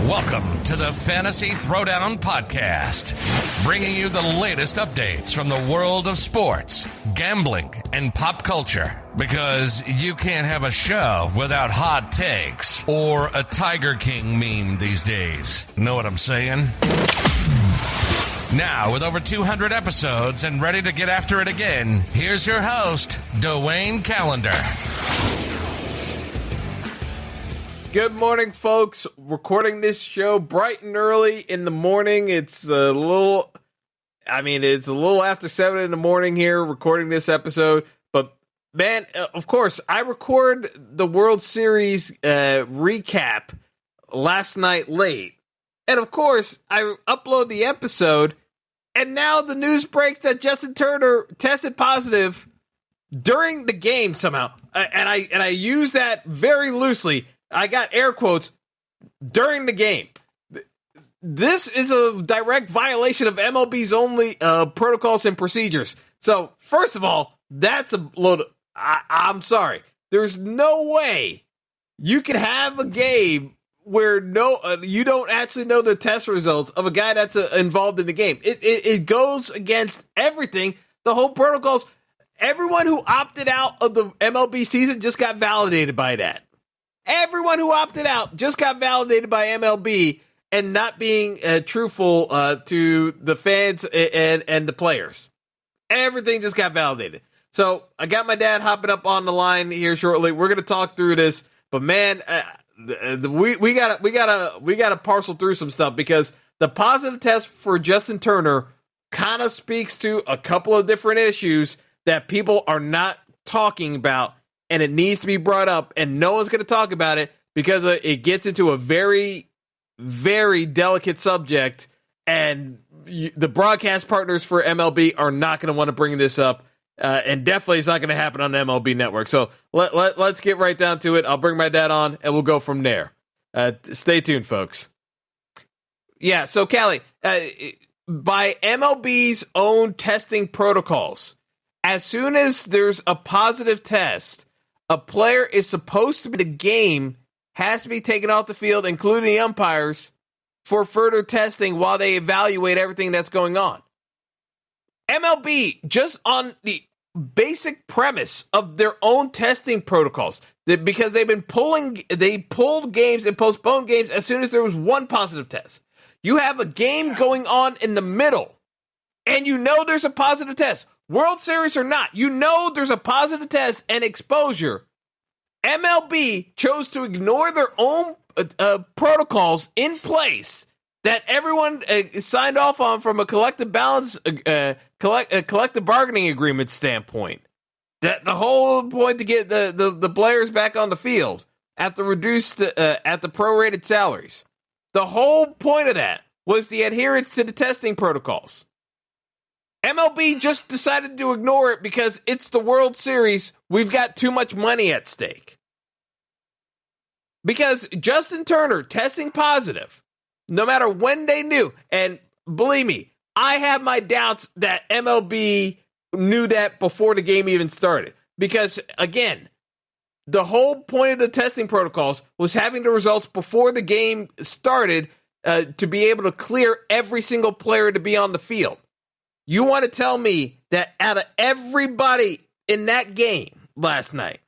Welcome to the Fantasy Throwdown Podcast, bringing you the latest updates from the world of sports, gambling, and pop culture. Because you can't have a show without hot takes or a Tiger King meme these days. Know what I'm saying? Now, with over 200 episodes and ready to get after it again, here's your host, Dwayne Callender. Good morning, folks. Recording this show bright and early in the morning. It's a little after 7 in the morning here recording this episode. But, man, of course, I record the World Series recap last night late. And, of course, I upload the episode. And now the news breaks that Justin Turner tested positive during the game somehow. And I use that very loosely. I got air quotes during the game. This is a direct violation of MLB's only protocols and procedures. So, first of all, that's a load. I'm sorry. There's no way you can have a game where you don't actually know the test results of a guy that's involved in the game. It goes against everything. The whole protocols. Everyone who opted out of the MLB season just got validated by that. Everyone who opted out just got validated by MLB and not being truthful to the fans and the players. Everything just got validated. So I got my dad hopping up on the line here shortly. We're gonna talk through this, but man, we gotta parcel through some stuff because the positive test for Justin Turner kind of speaks to a couple of different issues that people are not talking about. And it needs to be brought up, and no one's going to talk about it because it gets into a very, very delicate subject, and the broadcast partners for MLB are not going to want to bring this up, and definitely it's not going to happen on the MLB network. So let's get right down to it. I'll bring my dad on, and we'll go from there. Stay tuned, folks. Yeah, so Callie, by MLB's own testing protocols, as soon as there's a positive test, a player is supposed to be the game, has to be taken off the field, including the umpires, for further testing while they evaluate everything that's going on. MLB, just on the basic premise of their own testing protocols, because they pulled games and postponed games as soon as there was one positive test. You have a game going on in the middle, and you know there's a positive test. World Series or not, you know there's a positive test and exposure. MLB chose to ignore their own protocols in place that everyone signed off on from a collective collective bargaining agreement standpoint. That the whole point to get the players back on the field at the prorated salaries. The whole point of that was the adherence to the testing protocols. MLB just decided to ignore it because it's the World Series. We've got too much money at stake. Because Justin Turner testing positive, no matter when they knew, and believe me, I have my doubts that MLB knew that before the game even started. Because, again, the whole point of the testing protocols was having the results before the game started to be able to clear every single player to be on the field. You want to tell me that out of everybody in that game last night,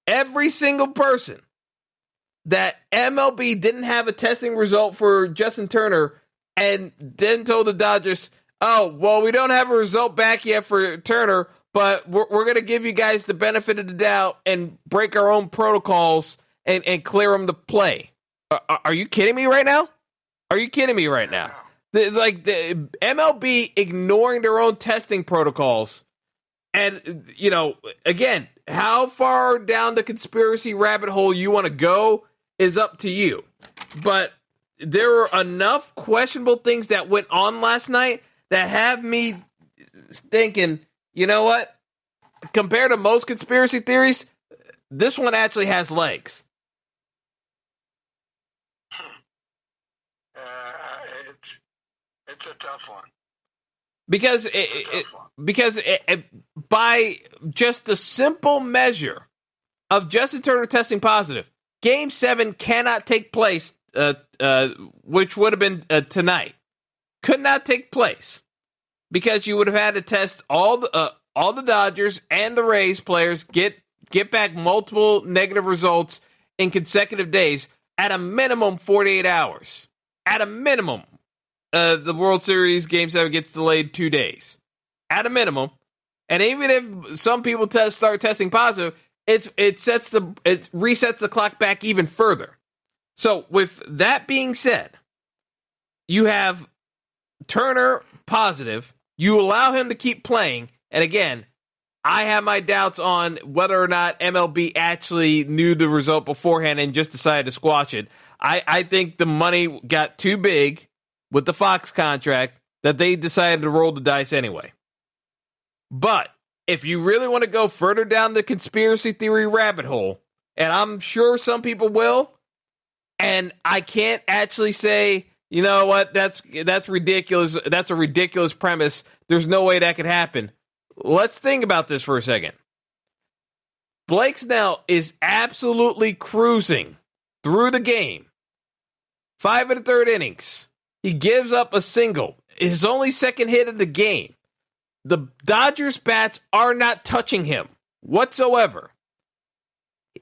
every single person, that MLB didn't have a testing result for Justin Turner and then told the Dodgers, oh, well, we don't have a result back yet for Turner, but we're going to give you guys the benefit of the doubt and break our own protocols and clear them to play. Are you kidding me right now? Are you kidding me right now? The MLB ignoring their own testing protocols. And, again, how far down the conspiracy rabbit hole you want to go is up to you. But there were enough questionable things that went on last night that have me thinking, you know what? Compared to most conspiracy theories, this one actually has legs. It's a tough one. Because by just the simple measure of Justin Turner testing positive, Game 7 cannot take place which would have been tonight, could not take place because you would have had to test all the Dodgers and the Rays players, get back multiple negative results in consecutive days, at a minimum 48 hours. At a minimum, the World Series Game 7 gets delayed 2 days. At a minimum. And even if some people start testing positive, it resets the clock back even further. So with that being said, you have Turner positive. You allow him to keep playing. And again, I have my doubts on whether or not MLB actually knew the result beforehand and just decided to squash it. I think the money got too big with the Fox contract that they decided to roll the dice anyway. But if you really want to go further down the conspiracy theory rabbit hole, and I'm sure some people will, and I can't actually say, you know what, that's ridiculous. That's a ridiculous premise. There's no way that could happen. Let's think about this for a second. Blake Snell is absolutely cruising through the game. 5 1/3 innings. He gives up a single. His only second hit of the game. The Dodgers bats are not touching him whatsoever.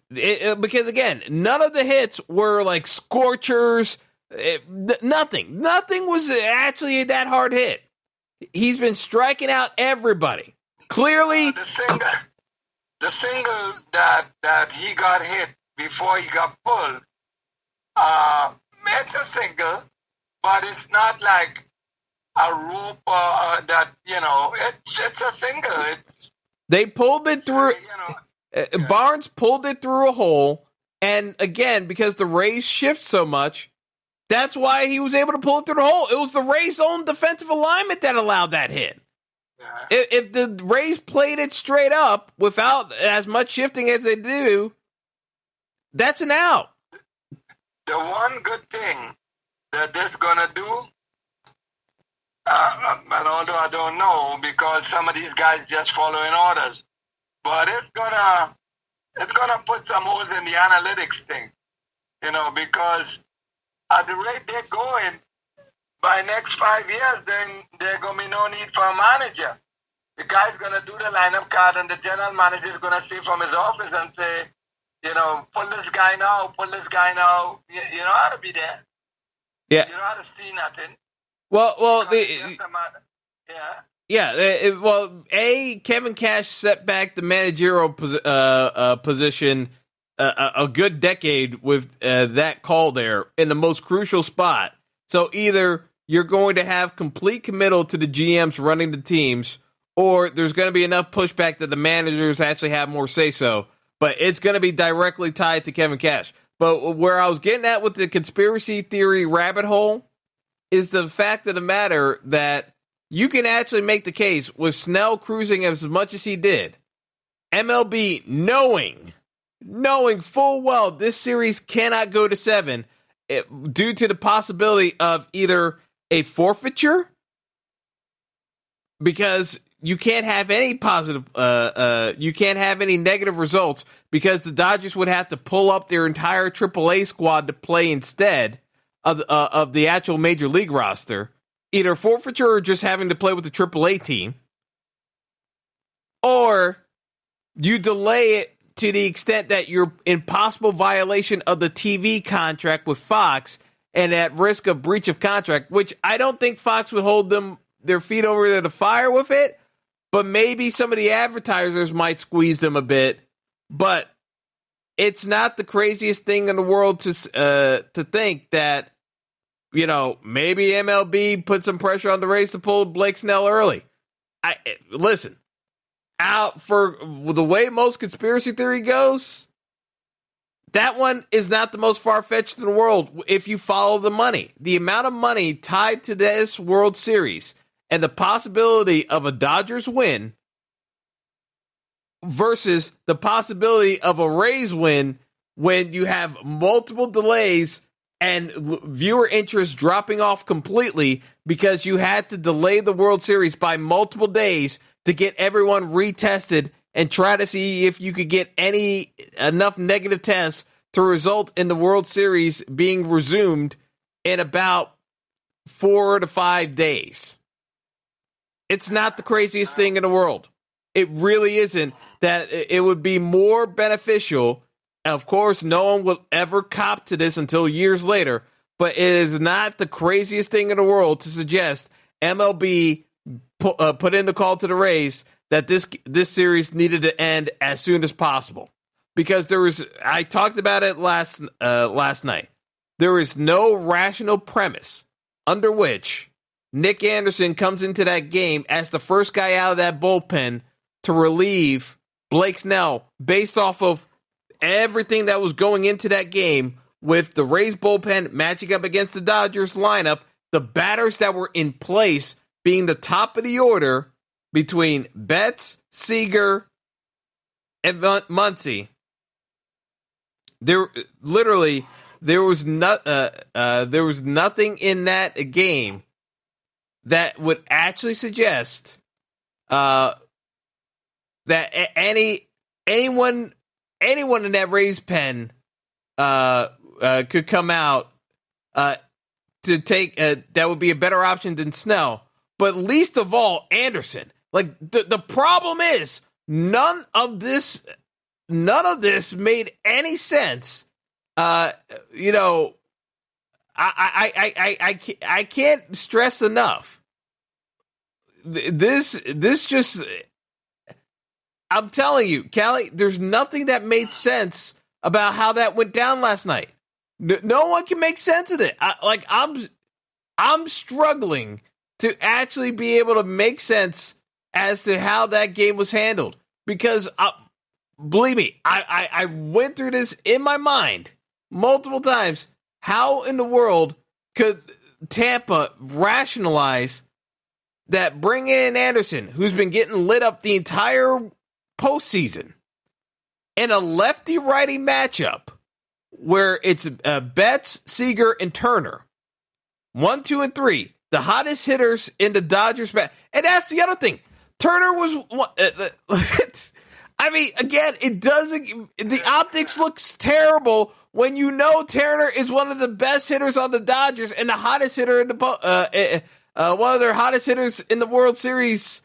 Because again, none of the hits were like scorchers. Nothing. Nothing was actually that hard hit. He's been striking out everybody. Clearly, the single that he got hit before he got pulled, it's a single, but it's not like a rope that, it's a single. They pulled it through. Barnes pulled it through a hole, and again, because the Rays shift so much, that's why he was able to pull it through the hole. It was the Rays' own defensive alignment that allowed that hit. Yeah. If the Rays played it straight up without as much shifting as they do, that's an out. The one good thing that this gonna do, and although I don't know because some of these guys just following orders, but it's gonna put some holes in the analytics thing, because at the rate they're going, by next 5 years, then there's going to be no need for a manager. The guy's going to do the lineup card, and the general manager is going to see from his office and say, pull this guy now, pull this guy now. You know how to be there. Yeah. You know how to see nothing. Kevin Cash set back the managerial position a good decade with that call there in the most crucial spot. So either you're going to have complete committal to the GMs running the teams, or there's going to be enough pushback that the managers actually have more say-so. But it's going to be directly tied to Kevin Cash. But where I was getting at with the conspiracy theory rabbit hole is the fact of the matter that you can actually make the case with Snell cruising as much as he did. MLB knowing full well this series cannot go to 7 due to the possibility of either a forfeiture, because you can't have any you can't have any negative results because the Dodgers would have to pull up their entire AAA squad to play instead of the actual major league roster. Either forfeiture or just having to play with the AAA team, or you delay it to the extent that you're in possible violation of the TV contract with Fox and at risk of breach of contract, which I don't think Fox would hold their feet over the fire with it, but maybe some of the advertisers might squeeze them a bit. But it's not the craziest thing in the world to think that, maybe MLB put some pressure on the Rays to pull Blake Snell early. Listen, out for the way most conspiracy theory goes, that one is not the most far-fetched in the world if you follow the money. The amount of money tied to this World Series and the possibility of a Dodgers win versus the possibility of a Rays win when you have multiple delays and viewer interest dropping off completely because you had to delay the World Series by multiple days to get everyone retested and try to see if you could get enough negative tests to result in the World Series being resumed in about 4 to 5 days. It's not the craziest thing in the world. It really isn't. That it would be more beneficial. Of course, no one will ever cop to this until years later, but it is not the craziest thing in the world to suggest MLB put in the call to the Rays that this series needed to end as soon as possible. Because I talked about it last night. There is no rational premise under which Nick Anderson comes into that game as the first guy out of that bullpen to relieve Blake Snell based off of everything that was going into that game with the Rays bullpen matching up against the Dodgers lineup, the batters that were in place being the top of the order between Betts, Seager, and Muncy. There was nothing in that game that would actually suggest that anyone in that Rays pen could come out to take that would be a better option than Snell. But least of all, Anderson. Like the problem is none of this made any sense. I can't stress enough. This just, I'm telling you, Callie, there's nothing that made sense about how that went down last night. No one can make sense of it. I'm struggling to actually be able to make sense as to how that game was handled. Because, believe me, I went through this in my mind multiple times. How in the world could Tampa rationalize that bringing in Anderson, who's been getting lit up the entire postseason, in a lefty-righty matchup where it's Betts, Seager, and Turner, 1, 2, and 3, the hottest hitters in the Dodgers bat. And that's the other thing. Turner was, I mean, again, the optics looks terrible when you know Turner is one of the best hitters on the Dodgers and the hottest hitter in the one of their hottest hitters in the World Series.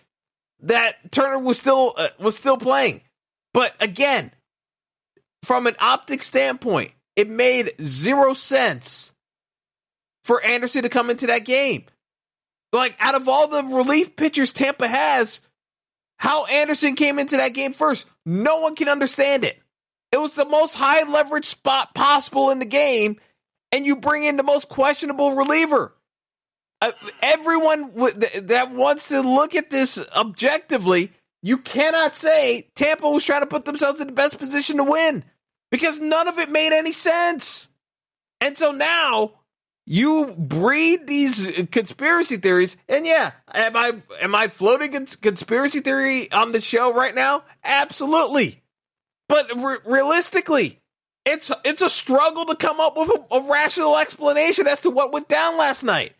That Turner was still playing, but again, from an optics standpoint, it made 0 sense for Anderson to come into that game. Like, out of all the relief pitchers Tampa has, how Anderson came into that game first, no one can understand it. It was the most high leverage spot possible in the game, and you bring in the most questionable reliever. Everyone that wants to look at this objectively, you cannot say Tampa was trying to put themselves in the best position to win, because none of it made any sense. And so now you breed these conspiracy theories, and yeah, am I floating a conspiracy theory on the show right now? Absolutely. But realistically, it's a struggle to come up with a rational explanation as to what went down last night.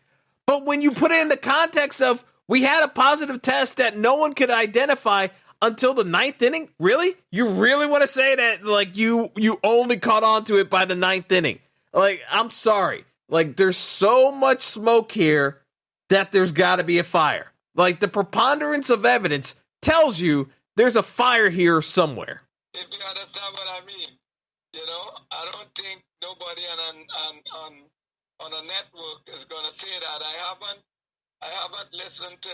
But when you put it in the context of, we had a positive test that no one could identify until the 9th inning, really? You really want to say that, like, you only caught on to it by the 9th inning? Like, I'm sorry. Like, there's so much smoke here that there's got to be a fire. Like, the preponderance of evidence tells you there's a fire here somewhere. If you understand what I mean, I don't think nobody on a network is going to say that. I haven't listened to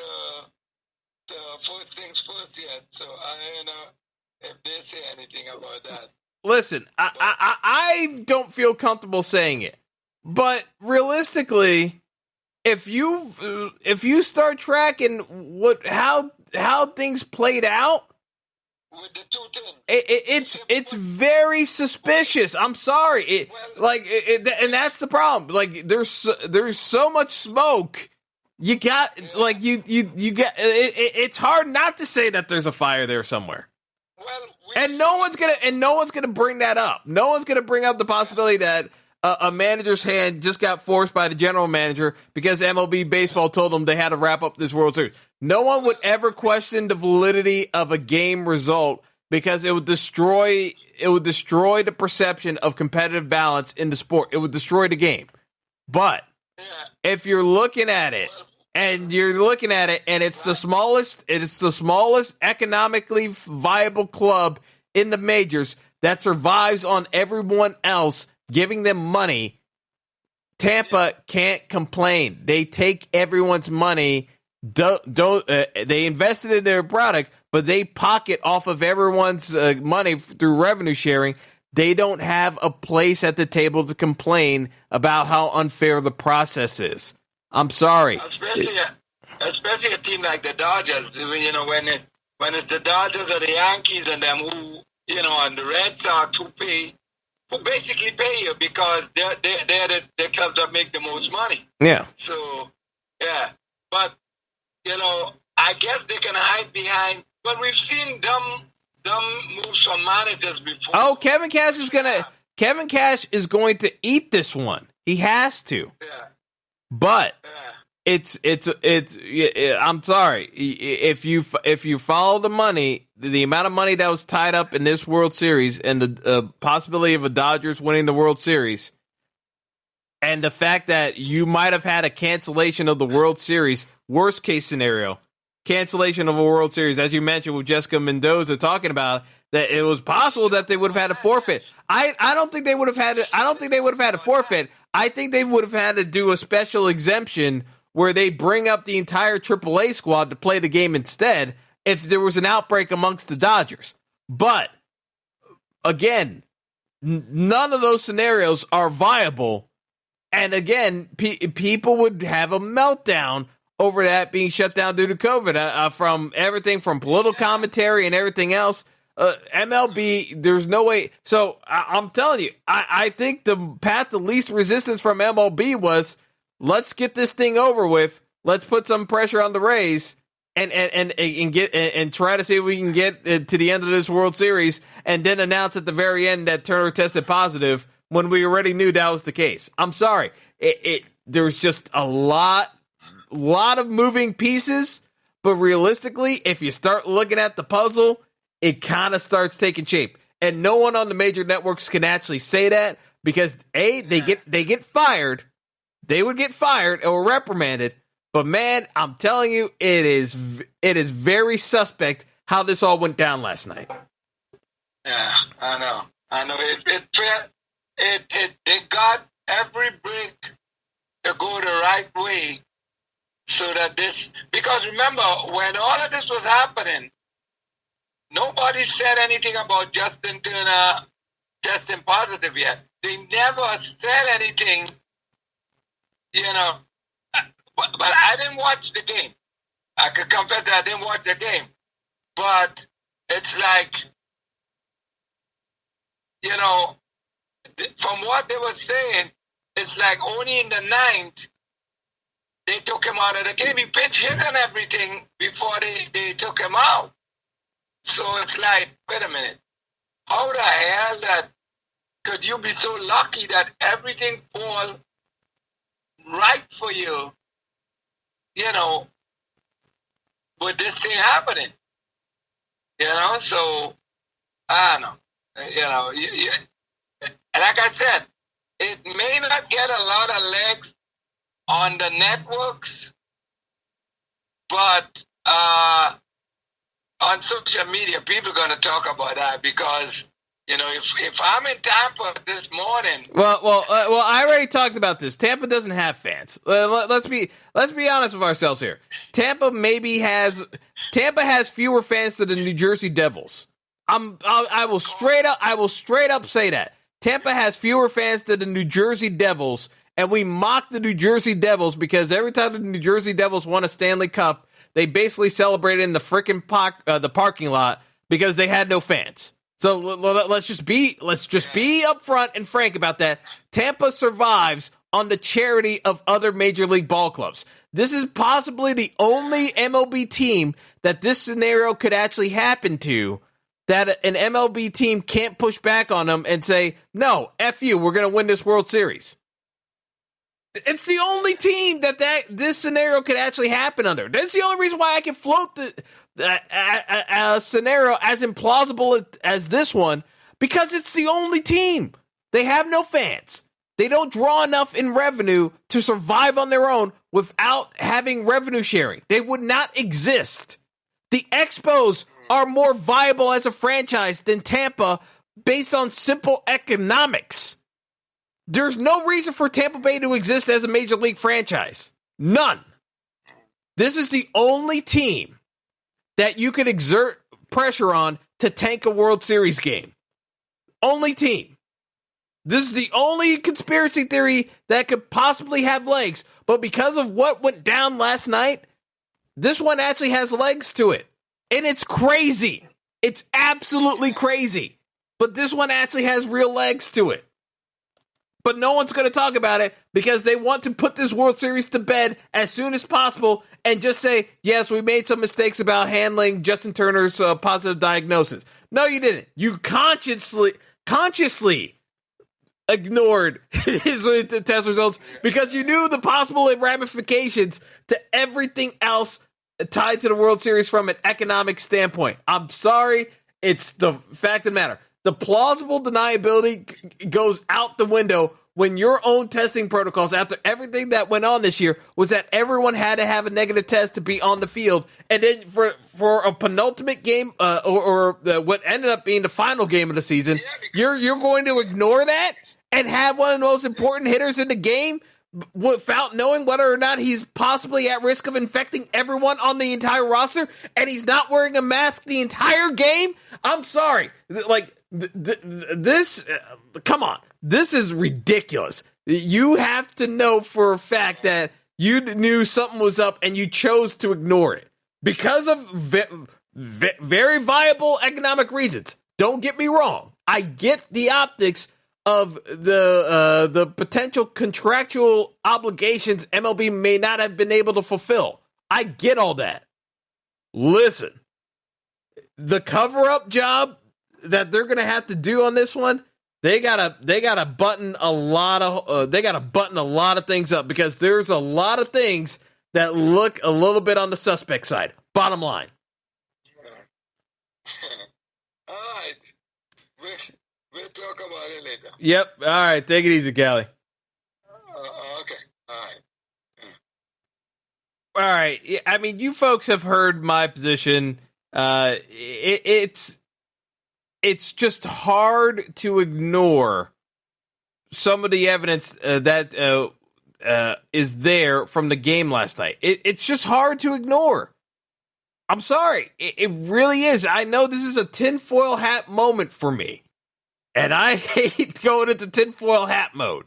First Things First yet, so I don't know if they say anything about that. Listen, I don't feel comfortable saying it, but realistically, if you start tracking how things played out, with the two things, it's very suspicious. I'm sorry, and that's the problem. Like, there's so much smoke. You got you got. It's hard not to say that there's a fire there somewhere. And no one's gonna bring that up. No one's gonna bring up the possibility that a manager's hand just got forced by the general manager because MLB baseball told them they had to wrap up this World Series. No one would ever question the validity of a game result because it would destroy the perception of competitive balance in the sport. It would destroy the game. But if you're looking at it and it's the smallest economically viable club in the majors that survives on everyone else giving them money, Tampa can't complain. They take everyone's money. They invested in their product, but they pocket off of everyone's money through revenue sharing. They don't have a place at the table to complain about how unfair the process is. I'm sorry. Especially a team like the Dodgers, you know, when it's the Dodgers or the Yankees and them who, you know, and the Red Sox who basically pay you because they're the clubs that make the most money. Yeah. So, yeah. But, you know, I guess they can hide behind, but we've seen dumb moves from managers before. Oh, Kevin Cash is going to eat this one. He has to. Yeah. But it's I'm sorry. If you follow the money, the amount of money that was tied up in this World Series and the possibility of a Dodgers winning the World Series, and the fact that you might have had a cancellation of the World Series, worst case scenario, cancellation of a World Series, as you mentioned with Jessica Mendoza talking about that it was possible that they would have had a forfeit. I don't think they would have had a forfeit. I think they would have had to do a special exemption where they bring up the entire AAA squad to play the game instead if there was an outbreak amongst the Dodgers. But again, none of those scenarios are viable. And again, people would have a meltdown over that being shut down due to COVID, from everything from political commentary and everything else. MLB, there's no way. So I'm telling you, I think the path of least resistance from MLB was, let's get this thing over with. Let's put some pressure on the Rays and try to see if we can get to the end of this World Series, and then announce at the very end that Turner tested positive when we already knew that was the case. I'm sorry. There's just a lot of moving pieces, but realistically, if you start looking at the puzzle, it kind of starts taking shape. And no one on the major networks can actually say that because they get fired. They would get fired or reprimanded. But man, I'm telling you, it is very suspect how this all went down last night. Yeah, I know. They got every brick to go the right way so that because remember, when all of this was happening, nobody said anything about Justin Turner testing positive yet. They never said anything, you know. But I didn't watch the game. I could confess that I didn't watch the game. But it's like, you know, from what they were saying, it's like only in the ninth they took him out of the game. He pitched hit and everything before they took him out. So it's like, wait a minute. How the hell could you be so lucky that everything fall right for you, you know, with this thing happening? You know, so, I don't know. You know, like I said, it may not get a lot of legs on the networks, but on social media, people are going to talk about that because, you know, if I'm in Tampa this morning. Well, I already talked about this. Tampa doesn't have fans. Let's be honest with ourselves here. Tampa has fewer fans than the New Jersey Devils. I will straight up say that. Tampa has fewer fans than the New Jersey Devils, and we mock the New Jersey Devils because every time the New Jersey Devils won a Stanley Cup, they basically celebrated in the freaking the parking lot because they had no fans. So let's just be upfront and frank about that. Tampa survives on the charity of other major league ball clubs. This is possibly the only MLB team that this scenario could actually happen to, that an MLB team can't push back on them and say, no, F you, we're going to win this World Series. It's the only team that this scenario could actually happen under. That's the only reason why I can float a scenario as implausible as this one because it's the only team. They have no fans. They don't draw enough in revenue to survive on their own without having revenue sharing. They would not exist. The Expos are more viable as a franchise than Tampa based on simple economics. There's no reason for Tampa Bay to exist as a major league franchise. None. This is the only team that you could exert pressure on to tank a World Series game. Only team. This is the only conspiracy theory that could possibly have legs. But because of what went down last night, this one actually has legs to it. And it's crazy. It's absolutely crazy. But this one actually has real legs to it. But no one's going to talk about it because they want to put this World Series to bed as soon as possible and just say, yes, we made some mistakes about handling Justin Turner's positive diagnosis. No, you didn't. You consciously ignored his test results because you knew the possible ramifications to everything else tied to the World Series from an economic standpoint. I'm sorry. It's the fact of the matter. The plausible deniability goes out the window when your own testing protocols, after everything that went on this year, was that everyone had to have a negative test to be on the field. And then for a penultimate game, or what ended up being the final game of the season, you're going to ignore that and have one of the most important hitters in the game without knowing whether or not he's possibly at risk of infecting everyone on the entire roster, and he's not wearing a mask the entire game? I'm sorry. Like, this, come on. This is ridiculous. You have to know for a fact that you knew something was up and you chose to ignore it because of very viable economic reasons. Don't get me wrong. I get the optics of the potential contractual obligations MLB may not have been able to fulfill. I get all that. Listen, the cover-up job that they're going to have to do on this one, they gotta button a lot of things up because there's a lot of things that look a little bit on the suspect side. Bottom line. All right. We'll talk about it later. Yep. All right. Take it easy, Callie. Okay. All right. All right. I mean, you folks have heard my position. It's just hard to ignore some of the evidence that is there from the game last night. It's just hard to ignore. I'm sorry. It really is. I know this is a tinfoil hat moment for me. And I hate going into tinfoil hat mode.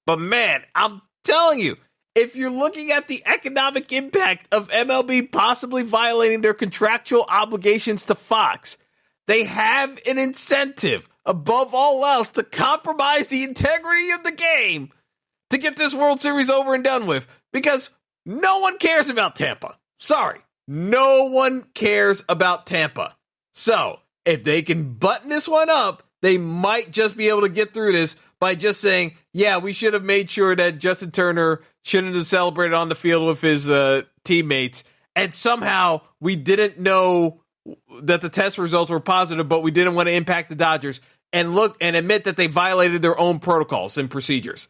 But man, I'm telling you, if you're looking at the economic impact of MLB possibly violating their contractual obligations to Fox, they have an incentive, above all else, to compromise the integrity of the game to get this World Series over and done with. Because no one cares about Tampa. Sorry. No one cares about Tampa. So, if they can button this one up, they might just be able to get through this by just saying, yeah, we should have made sure that Justin Turner shouldn't have celebrated on the field with his teammates. And somehow we didn't know that the test results were positive, but we didn't want to impact the Dodgers and look and admit that they violated their own protocols and procedures.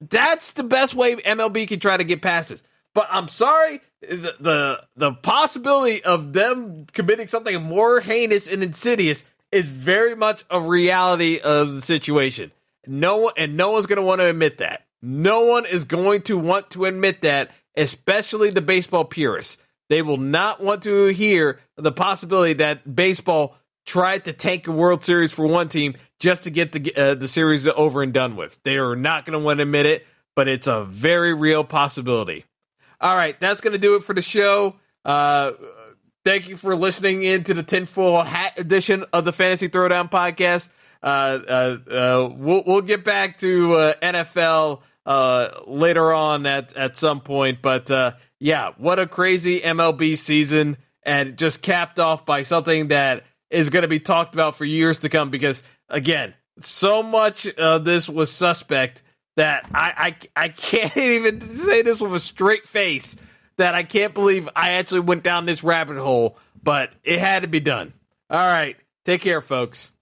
That's the best way MLB can try to get past this. But I'm sorry, the possibility of them committing something more heinous and insidious is very much a reality of the situation. No one's going to want to admit that. No one is going to want to admit that, especially the baseball purists. They will not want to hear the possibility that baseball tried to tank a World Series for one team just to get the series over and done with. They are not going to want to admit it, but it's a very real possibility. All right, that's going to do it for the show. Thank you for listening in to the Tinfoil Hat edition of the Fantasy Throwdown podcast. We'll get back to NFL later on at some point, but yeah, what a crazy MLB season, and just capped off by something that is going to be talked about for years to come because, again, so much of this was suspect that I can't even say this with a straight face, that I can't believe I actually went down this rabbit hole. but it had to be done. All right. Take care, folks.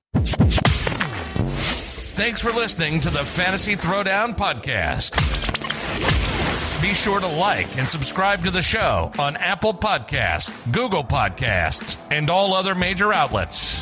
Thanks for listening to the Fantasy Throwdown Podcast. Be sure to like and subscribe to the show on Apple Podcasts, Google Podcasts, and all other major outlets.